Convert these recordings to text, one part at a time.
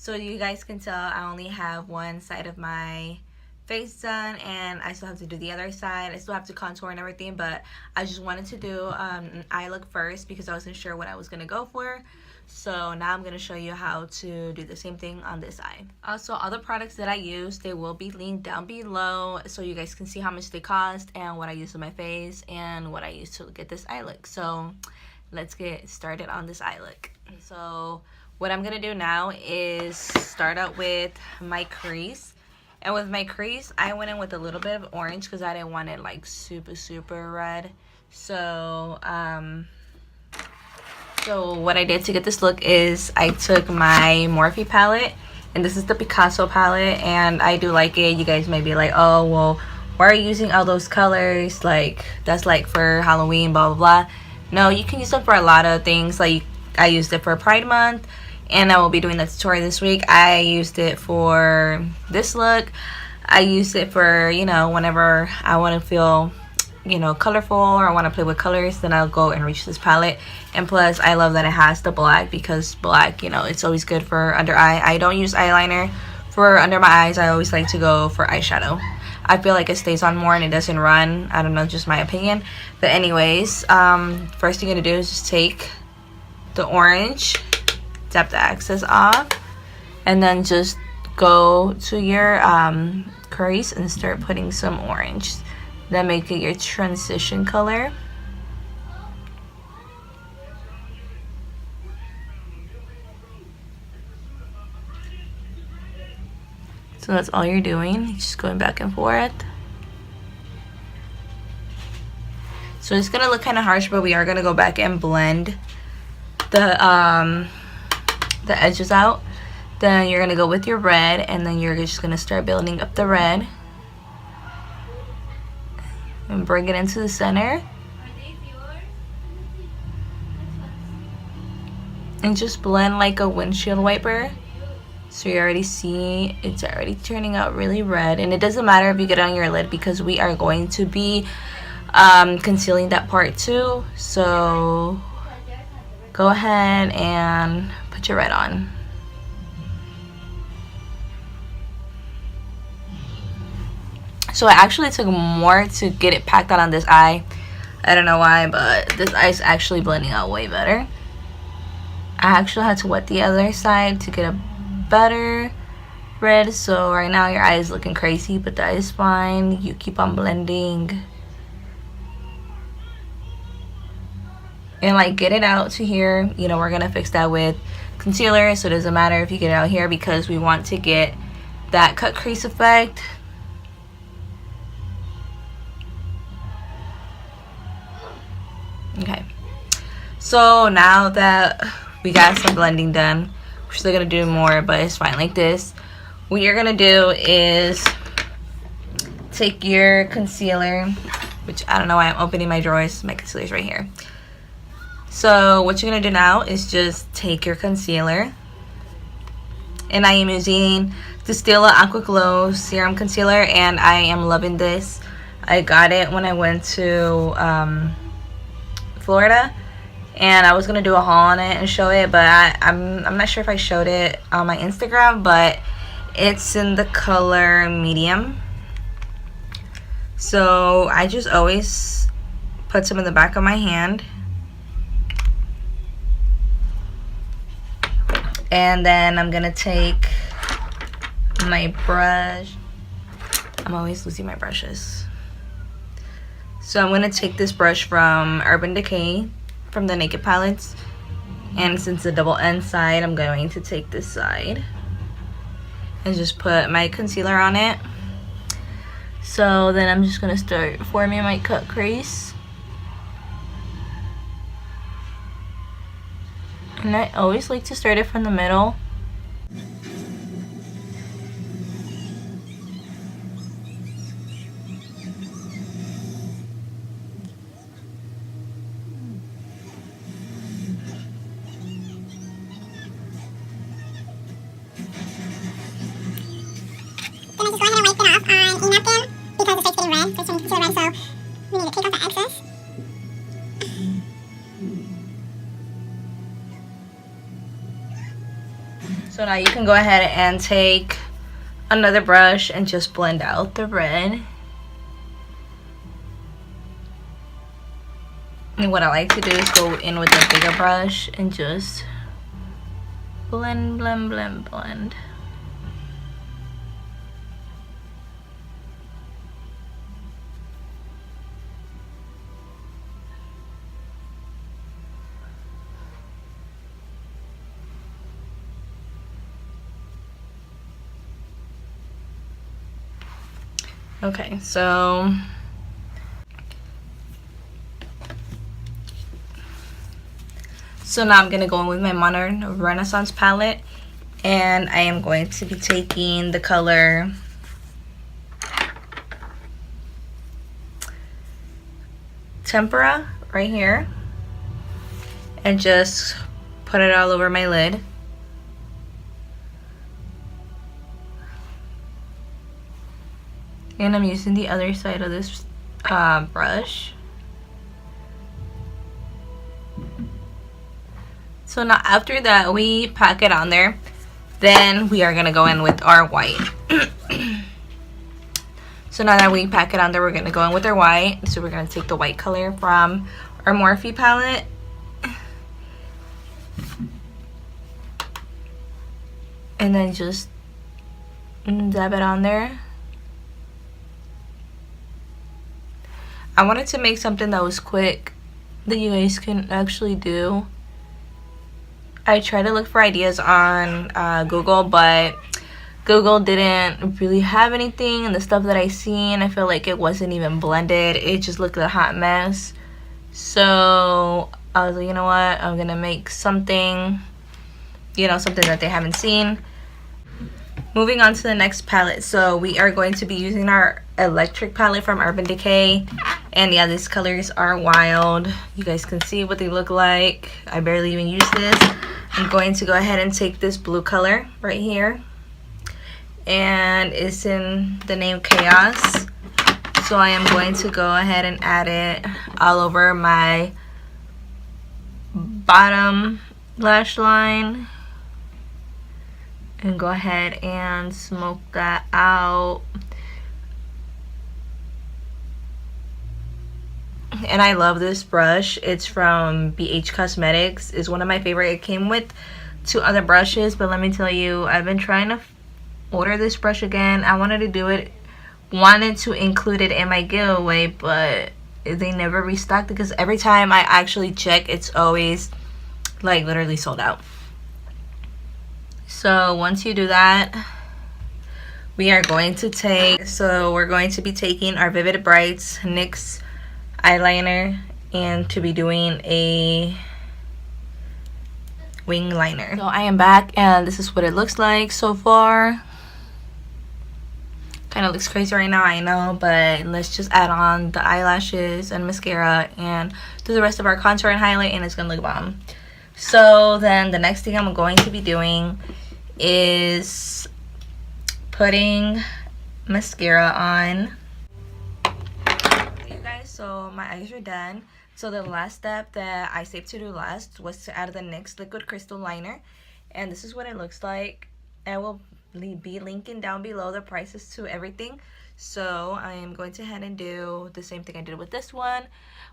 So you guys can tell I only have one side of my face done, and I still have to do the other side. I still have to contour and everything, but I just wanted to do an eye look first because I wasn't sure what I was going to go for. So now I'm going to show you how to do the same thing on this eye. Also, all the products that I use, they will be linked down below so you guys can see how much they cost and what I use on my face and what I use to get this eye look. So let's get started on this eye look. So what I'm going to do now is start out with my crease. And with my crease, I went in with a little bit of orange because I didn't want it like super red. So what I did to get this look is I took my Morphe palette, and this is the Picasso palette, and I do like it. You guys may be like, oh, well, why are you using all those colors? Like, that's like for Halloween, blah, blah, blah. No, you can use them for a lot of things. Like, I used it for Pride Month, and I will be doing the tutorial this week. I used it for this look. I used it for, you know, whenever I want to feel, you know, colorful or I want to play with colors, then I'll go and reach this palette. And plus, I love that it has the black because black, you know, it's always good for under eye. I don't use eyeliner for under my eyes. I always like to go for eyeshadow. I feel like it stays on more and it doesn't run. I don't know, just my opinion. But anyways, first thing you're gonna do is just take the orange, tap the excess off, and then just go to your crease and start putting some orange. Then make it your transition color. So that's all you're doing, just going back and forth. So it's gonna look kind of harsh, but we are gonna go back and blend the edges out. Then you're gonna go with your red, and then you're just gonna start building up the red and bring it into the center. And just blend like a windshield wiper. So you already see it's already turning out really red, and it doesn't matter if you get it on your lid because we are going to be concealing that part too. So go ahead and put your red on. So it actually took more to get it packed on this eye. I don't know why, but this eye is actually blending out way better. I actually had to wet the other side to get a better red. So right now your eye is looking crazy, but that is fine. You keep on blending. And like get it out to here. You know, we're going to fix that with concealer. So it doesn't matter if you get it out here because we want to get that cut crease effect. Okay, so now that we got some blending done, we're still gonna do more, but it's fine like this. What you're gonna do is take your concealer, which I don't know why I'm opening my drawers. My concealer's right here. So what you're gonna do now is just take your concealer, and I am using the Stila Aqua Glow Serum Concealer, and I am loving this. I got it when I went to Florida, and I was gonna do a haul on it and show it, but I'm not sure if I showed it on my Instagram, but it's in the color medium. So I just always put some in the back of my hand, and then I'm gonna take my brush. I'm always losing my brushes. So I'm going to take this brush from Urban Decay, from the Naked Palettes. And since the double end side, I'm going to take this side and just put my concealer on it. So then I'm just going to start forming my cut crease. And I always like to start it from the middle. So now you can go ahead and take another brush and just blend out the red. And what I like to do is go in with a bigger brush and just blend, blend, blend, blend. Okay, so now I'm gonna go in with my Modern Renaissance palette, and I am going to be taking the color Tempera right here and just put it all over my lid. And I'm using the other side of this brush. So now after that we pack it on there, then we are gonna go in with our white. So now that we pack it on there, we're gonna go in with our white. So we're gonna take the white color from our Morphe palette. And then just dab it on there. I wanted to make something that was quick that you guys can actually do. I tried to look for ideas on Google, but Google didn't really have anything, and the stuff that I seen, I feel like it wasn't even blended. It just looked like a hot mess. So I was like, you know what, I'm gonna make something, you know, something that they haven't seen. Moving on to the next palette. So we are going to be using our electric palette from Urban Decay, and yeah, these colors are wild. You guys can see what they look like. I barely even use this. I'm going to go ahead and take this blue color right here, and it's in the name Chaos. So I am going to go ahead and add it all over my bottom lash line and go ahead and smoke that out. And I love this brush. It's from BH Cosmetics. It's one of my favorite. It came with 2 other brushes, but let me tell you, I've been trying to order this brush again. I wanted to include it in my giveaway, but they never restocked, because every time I actually check, it's always like literally sold out. So once you do that, we are going to we're going to be taking our Vivid Brights NYX eyeliner and to be doing a wing liner. So I am back, and this is what it looks like so far. Kind of looks crazy right now, I know, but let's just add on the eyelashes and mascara and do the rest of our contour and highlight, and it's gonna look bomb. So then the next thing I'm going to be doing is putting mascara on. You guys, so my eyes are done. So the last step that I saved to do last was to add the NYX liquid crystal liner, and this is what it looks like. I will be linking down below the prices to everything. So I am going to head and do the same thing I did with this one,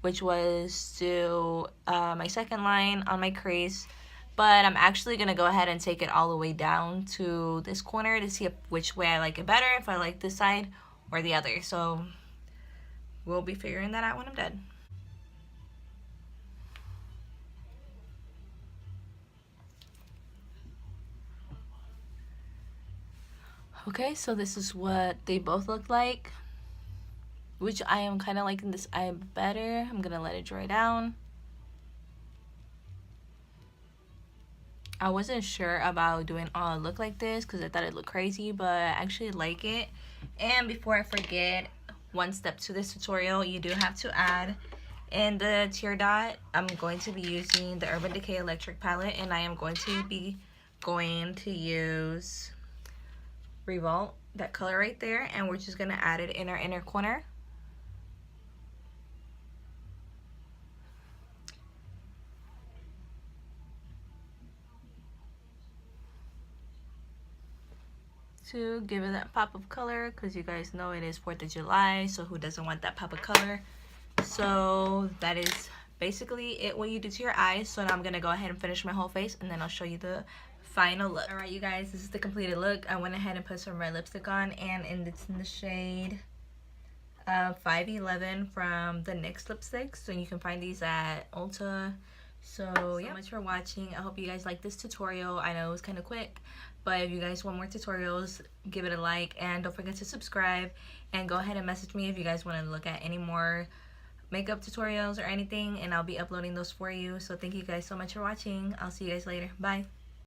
which was do my second line on my crease, but I'm actually gonna go ahead and take it all the way down to this corner to see which way I like it better, if I like this side or the other. So we'll be figuring that out when I'm done. Okay, so this is what they both look like, which I am kind of liking this eye better. I'm gonna let it dry down. I wasn't sure about doing all look like this because I thought it looked crazy, but I actually like it. And before I forget, one step to this tutorial, you do have to add in the tear dot. I'm going to be using the Urban Decay electric palette, and I am going to use Revolt, that color right there, and we're just gonna add it in our inner corner. to give it that pop of color, because you guys know it is 4th of July, so who doesn't want that pop of color? So that is basically it, what you do to your eyes. So now I'm gonna go ahead and finish my whole face, and then I'll show you the final look. All right, you guys, this is the completed look. I went ahead and put some red lipstick on, and it's in the shade 511 from the NYX lipsticks. So you can find these at Ulta. So yeah, much for watching. I hope you guys like this tutorial. I know it was kind of quick, but if you guys want more tutorials, give it a like, and don't forget to subscribe, and go ahead and message me if you guys want to look at any more makeup tutorials or anything, and I'll be uploading those for you. So thank you guys so much for watching. I'll see you guys later. Bye.